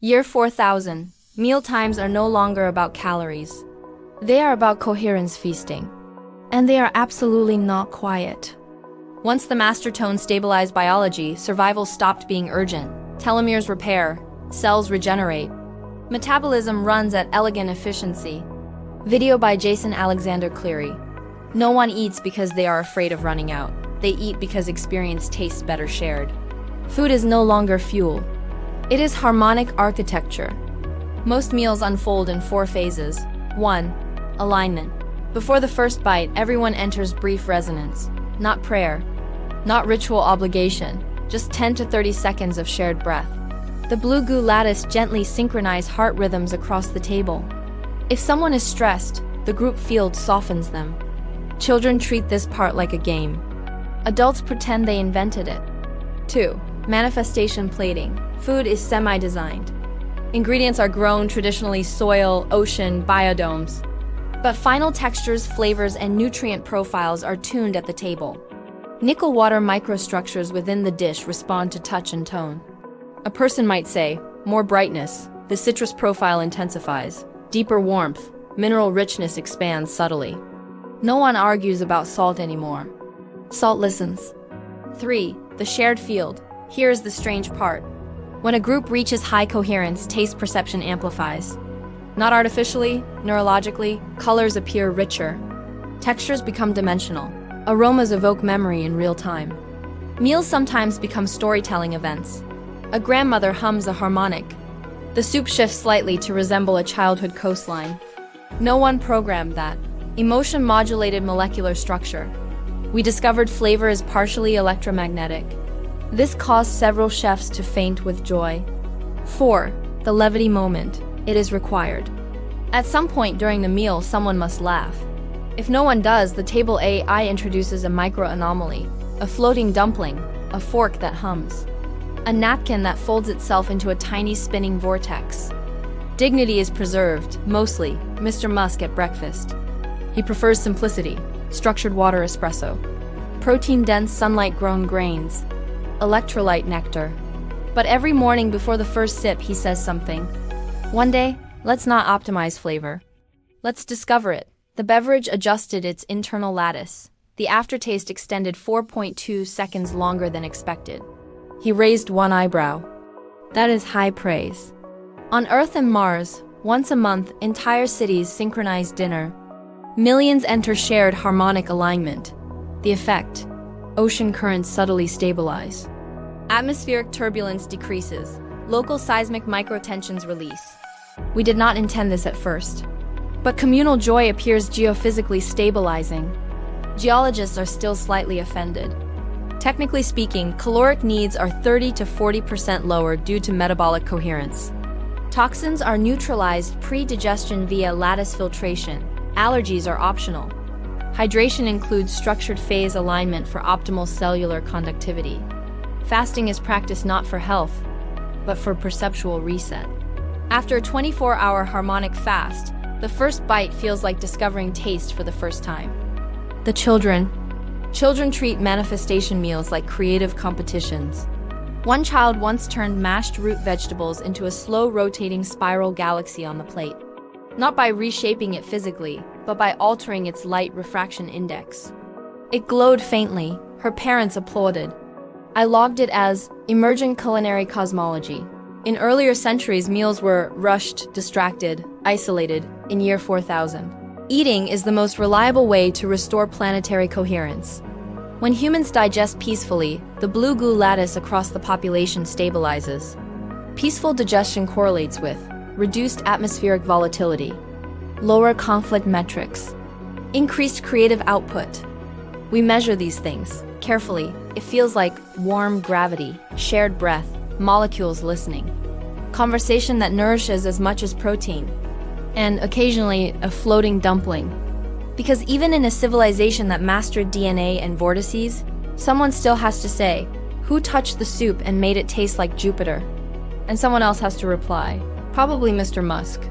Year 4000. Meal times are no longer about calories. They are about coherence feasting. And they are absolutely not quiet. Once the master tone stabilized biology, survival stopped being urgent. Telomeres repair, cells regenerate. Metabolism runs at elegant efficiency. Video by Jason Alexander Cleary. No one eats because they are afraid of running out. They eat because experience tastes better shared. Food is no longer fuel. It is harmonic architecture. Most meals unfold in 4 phases. 1. Alignment. Before the first bite, everyone enters brief resonance. Not prayer. Not ritual obligation. Just 10 to 30 seconds of shared breath. The blue Goo Lattice gently synchronize heart rhythms across the table. If someone is stressed, the group field softens them. Children treat this part like a game. Adults pretend they invented it. 2. Manifestation plating. Food is semi-designed. Ingredients are grown traditionally soil, ocean, biodomes. But final textures, flavors, and nutrient profiles are tuned at the table. Nickel water microstructures within the dish respond to touch and tone. A person might say, more brightness, the citrus profile intensifies. Deeper warmth, mineral richness expands subtly. No one argues about salt anymore. Salt listens. 3. The shared field. Here's the strange part. When a group reaches high coherence, taste perception amplifies. Not artificially, neurologically, colors appear richer. Textures become dimensional. Aromas evoke memory in real time. Meals sometimes become storytelling events. A grandmother hums a harmonic. The soup shifts slightly to resemble a childhood coastline. No one programmed that. Emotion-modulated molecular structure. We discovered flavor is partially electromagnetic. This caused several chefs to faint with joy. 4. The levity moment. It is required. At some point during the meal, someone must laugh. If no one does, the table AI introduces a micro-anomaly, a floating dumpling, a fork that hums, a napkin that folds itself into a tiny spinning vortex. Dignity is preserved, mostly. Mr. Musk at breakfast. He prefers simplicity, structured water espresso, protein-dense sunlight-grown grains, electrolyte nectar. But every morning before the first sip, he says something. One day, let's not optimize flavor. Let's discover it. The beverage adjusted its internal lattice. The aftertaste extended 4.2 seconds longer than expected. He raised one eyebrow. That is high praise. On Earth and Mars, once a month, entire cities synchronize dinner. Millions enter shared harmonic alignment. The effect: ocean currents subtly stabilize. Atmospheric turbulence decreases. Local seismic microtensions release. We did not intend this at first. But communal joy appears geophysically stabilizing. Geologists are still slightly offended. Technically speaking, caloric needs are 30 to 40% lower due to metabolic coherence. Toxins are neutralized pre-digestion via lattice filtration. Allergies are optional. Hydration includes structured phase alignment for optimal cellular conductivity. Fasting is practiced not for health, but for perceptual reset. After a 24-hour harmonic fast, the first bite feels like discovering taste for the first time. The children treat manifestation meals like creative competitions. One child once turned mashed root vegetables into a slow-rotating spiral galaxy on the plate. Not by reshaping it physically, but by altering its light refraction index. It glowed faintly. Her parents applauded. I logged it as emergent culinary cosmology. In earlier centuries, meals were rushed, distracted, isolated. In year 4000, eating is the most reliable way to restore planetary coherence. When humans digest peacefully, the blue Goo Lattice across the population stabilizes. Peaceful digestion correlates with reduced atmospheric volatility, lower conflict metrics, increased creative output. We measure these things carefully. It feels like warm gravity, shared breath, molecules listening, conversation that nourishes as much as protein, and occasionally a floating dumpling. Because even in a civilization that mastered DNA and vortices, someone still has to say, who touched the soup and made it taste like Jupiter? And someone else has to reply, probably Mr. Musk.